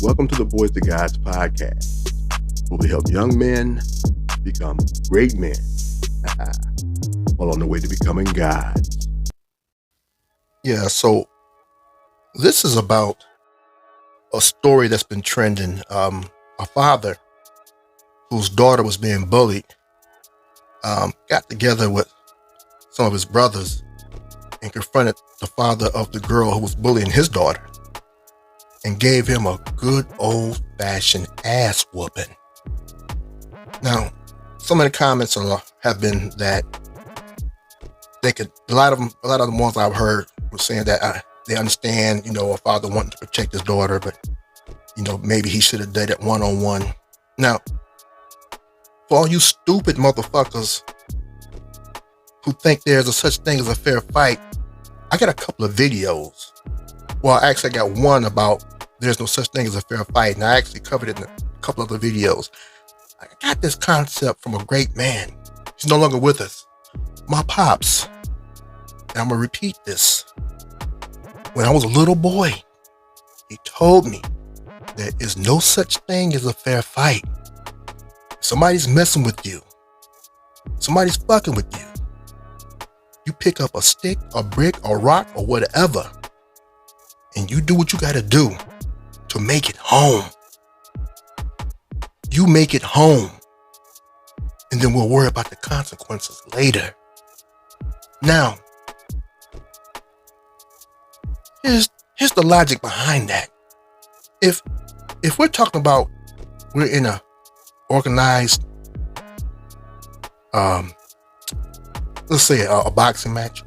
Welcome to the Boys to Gods podcast, where we help young men become great men while on the way to becoming gods. Yeah, so this is about a story that's been trending. A father whose daughter was being bullied got together with some of his brothers and confronted the father of the girl who was bullying his daughter and gave him a good old-fashioned ass whooping. Now, some of the comments have been that a lot of the ones I've heard were saying that they understand, a father wanting to protect his daughter, but maybe he should have done it one-on-one. Now, for all you stupid motherfuckers who think there's a such thing as a fair fight, I got a couple of videos. Well, actually, I got one about there's no such thing as a fair fight, and I actually covered it in a couple other videos. I got this concept from a great man. He's no longer with us. My pops. And I'm going to repeat this. When I was a little boy, he told me there is no such thing as a fair fight. Somebody's messing with you. Somebody's fucking with you. You pick up a stick, a brick, a rock, or whatever, and you do what you gotta do to make it home. You make it home, and then we'll worry about the consequences later. Now, here's the logic behind that. If we're talking about we're in a organized, let's say a boxing match,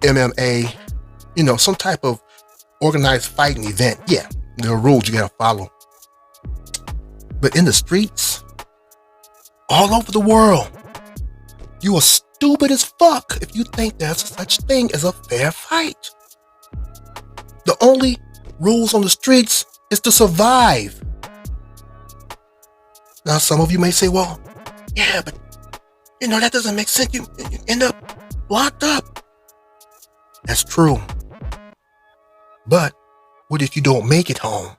MMA, some type of organized fighting event, yeah, there are rules you gotta follow. But in the streets, all over the world, you are stupid as fuck if you think there's such thing as a fair fight. The only rules on the streets is to survive. Now, some of you may say, well, yeah, but that doesn't make sense. You end up locked up. That's true. But what if you don't make it home?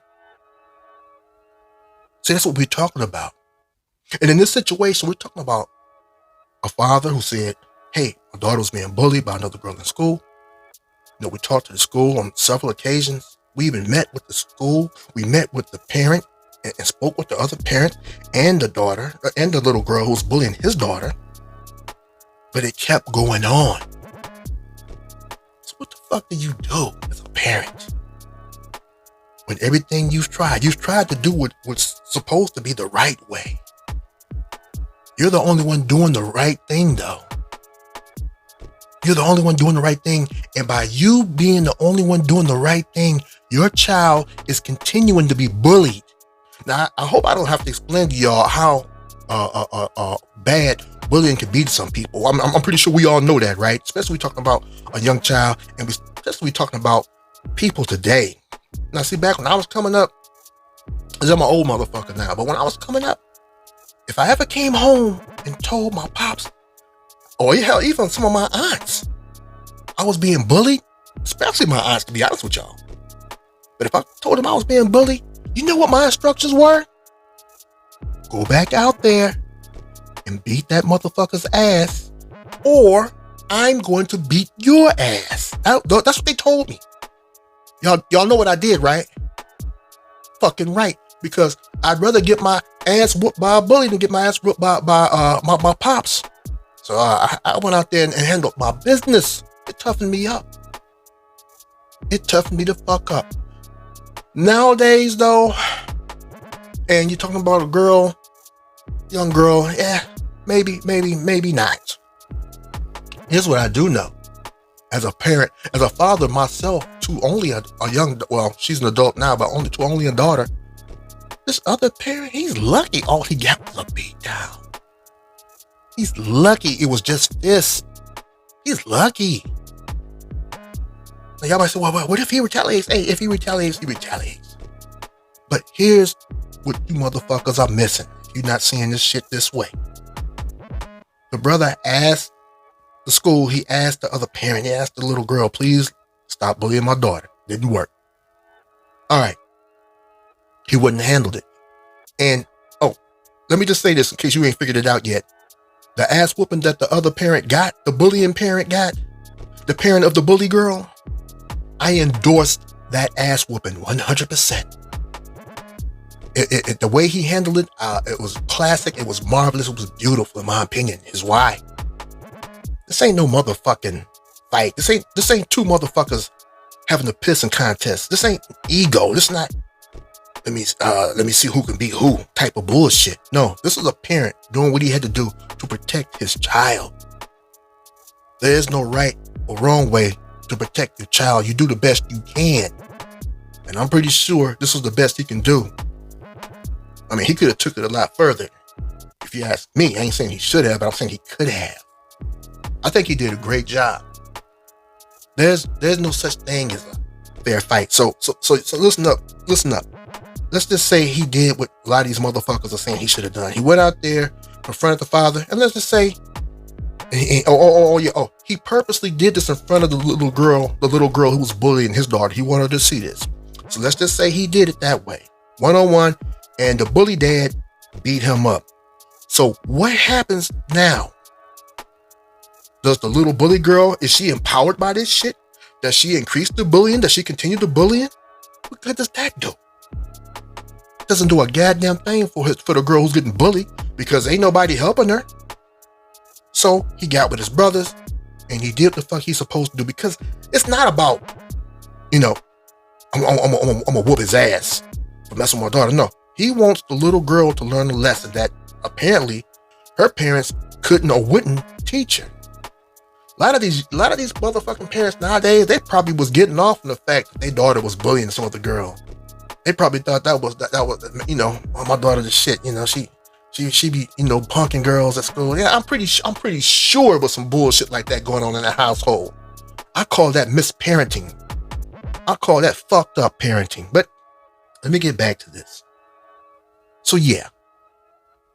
See, that's what we're talking about. And in this situation, we're talking about a father who said, hey, my daughter was being bullied by another girl in school. We talked to the school on several occasions. We even met with the school. We met with the parent and spoke with the other parent and the daughter and the little girl who was bullying his daughter. But it kept going on. So what the fuck do you do as a parent? When everything you've tried to do what's supposed to be the right way. You're the only one doing the right thing, though. You're the only one doing the right thing. And by you being the only one doing the right thing, your child is continuing to be bullied. Now, I hope I don't have to explain to y'all how bad bullying can be to some people. I'm pretty sure we all know that, right? Especially we talking about a young child, and especially we talking about people today. Now, see, back when I was coming up, I'm an old motherfucker now, but when I was coming up, if I ever came home and told my pops, or hell, even some of my aunts, I was being bullied, especially my aunts, to be honest with y'all. But if I told them I was being bullied, you know what my instructions were? Go back out there and beat that motherfucker's ass, or I'm going to beat your ass. That's what they told me. Y'all know what I did, right? Fucking right. Because I'd rather get my ass whooped by a bully than get my ass whooped by my pops. So I went out there and handled my business. It toughened me up. It toughened me the fuck up. Nowadays, though, and you're talking about a girl, young girl, yeah, maybe not. Here's what I do know. As a parent, as a father myself, to only a young, well, she's an adult now, but only a daughter. This other parent, he's lucky all he got was a beat down. He's lucky it was just this. He's lucky. Now y'all might say, well, what if he retaliates? Hey, if he retaliates, he retaliates. But here's what you motherfuckers are missing. You're not seeing this shit this way. The brother asked the school, he asked the other parent, he asked the little girl, please stop bullying my daughter. Didn't work. All right. he wouldn't have handled it. And, oh, let me just say this in case you ain't figured it out yet. The ass whooping that the other parent got, the bullying parent got, the parent of the bully girl, I endorsed that ass whooping 100%. The way he handled it, it was classic, it was marvelous, it was beautiful in my opinion. Here's why. This ain't no motherfucking fight. This ain't two motherfuckers having a pissing contest. This ain't ego. This not let me see who can beat who type of bullshit. No, this is a parent doing what he had to do to protect his child. There is no right or wrong way to protect your child. You do the best you can. And I'm pretty sure this was the best he can do. I mean, he could have took it a lot further. If you ask me, I ain't saying he should have, but I'm saying he could have. I think he did a great job. There's no such thing as a fair fight. So listen up. Let's just say he did what a lot of these motherfuckers are saying he should have done. He went out there, confronted the father, and let's just say, he purposely did this in front of the little girl who was bullying his daughter. He wanted her to see this. So let's just say he did it that way, one-on-one, and the bully dad beat him up. So what happens now? Does the little bully girl, is she empowered by this shit? Does she increase the bullying? Does she continue the bullying? What good does that do? Doesn't do a goddamn thing for the girl who's getting bullied because ain't nobody helping her. So he got with his brothers and he did what the fuck he's supposed to do, because it's not about, I'm gonna whoop his ass for messing with my daughter. No, he wants the little girl to learn a lesson that apparently her parents couldn't or wouldn't teach her. A lot of these motherfucking parents nowadays, they probably was getting off on the fact that their daughter was bullying some other girl. They probably thought that was my daughter the shit. She be punking girls at school. Yeah, I'm pretty sure it was some bullshit like that going on in the household. I call that misparenting. I call that fucked up parenting. But let me get back to this. So yeah,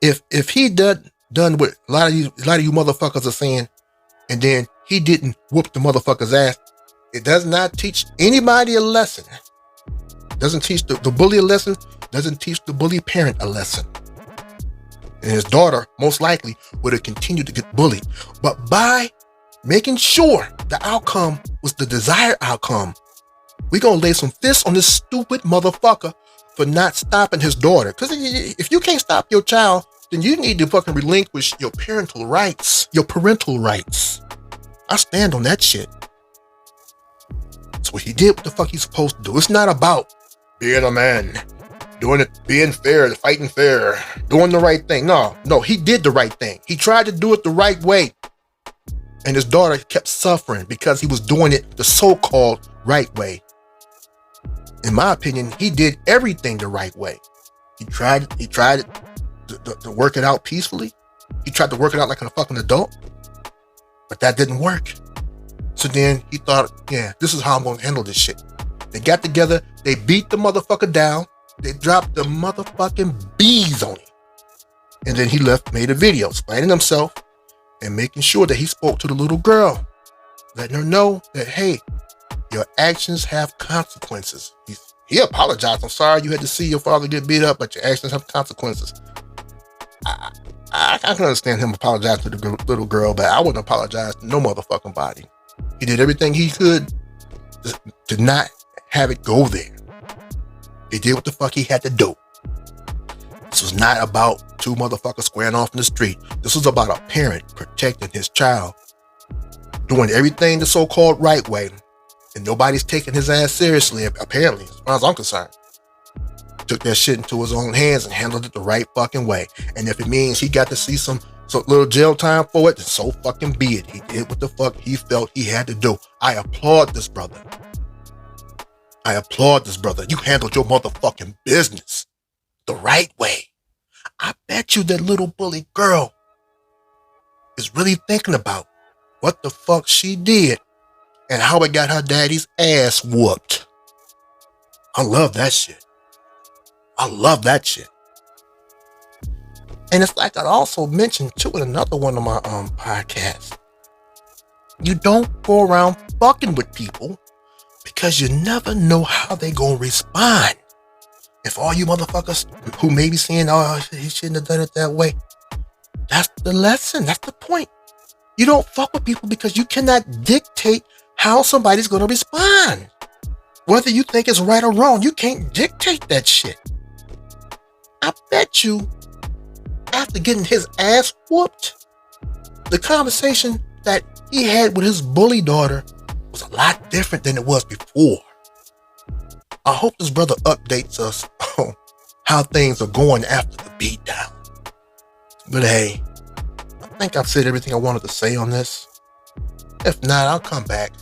if he done what a lot of you motherfuckers are saying, and then he didn't whoop the motherfucker's ass, it does not teach anybody a lesson. It doesn't teach the bully a lesson. Doesn't teach the bully parent a lesson. And his daughter most likely would have continued to get bullied. But by making sure the outcome was the desired outcome, we gonna lay some fists on this stupid motherfucker for not stopping his daughter. Because if you can't stop your child, then you need to fucking relinquish your parental rights. I stand on that shit. So he did what the fuck he's supposed to do. It's not about being a man, doing it, being fair, fighting fair, doing the right thing. No, he did the right thing. He tried to do it the right way. And his daughter kept suffering because he was doing it the so-called right way. In my opinion, he did everything the right way. He tried to work it out peacefully. He tried to work it out like a fucking adult. But that didn't work. So then he thought, yeah, this is how I'm going to handle this shit. They got together. They beat the motherfucker down. They dropped the motherfucking bees on him. And then he made a video explaining himself and making sure that he spoke to the little girl, letting her know that, hey, your actions have consequences. He apologized. I'm sorry you had to see your father get beat up, but your actions have consequences. I can understand him apologizing to the little girl, but I wouldn't apologize to no motherfucking body. He did everything he could to not have it go there. He did what the fuck he had to do. This was not about two motherfuckers squaring off in the street. This was about a parent protecting his child, doing everything the so-called right way, and nobody's taking his ass seriously, apparently, as far as I'm concerned. Took that shit into his own hands and handled it the right fucking way. And if it means he got to see some little jail time for it, then so fucking be it. He did what the fuck he felt he had to do. I applaud this brother. You handled your motherfucking business the right way. I bet you that little bully girl is really thinking about what the fuck she did and how it got her daddy's ass whooped. I love that shit. And it's like I also mentioned too in another one of my podcasts. You don't go around fucking with people because you never know how they gonna respond. If all you motherfuckers who may be saying, oh, he shouldn't have done it that way, that's the lesson. That's the point. You don't fuck with people because you cannot dictate how somebody's going to respond. Whether you think it's right or wrong, you can't dictate that shit. I bet you, after getting his ass whooped, the conversation that he had with his bully daughter was a lot different than it was before. I hope this brother updates us on how things are going after the beatdown. But hey, I think I've said everything I wanted to say on this. If not, I'll come back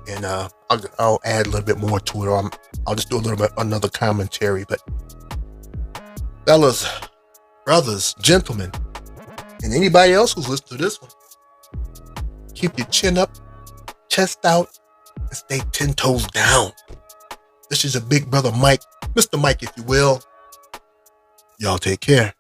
and I'll add a little bit more to it, or I'll just do a little bit another commentary. But fellas, brothers, gentlemen, and anybody else who's listening to this one, keep your chin up, chest out, and stay 10 toes down. This is your big brother Mike, Mr. Mike, if you will. Y'all take care.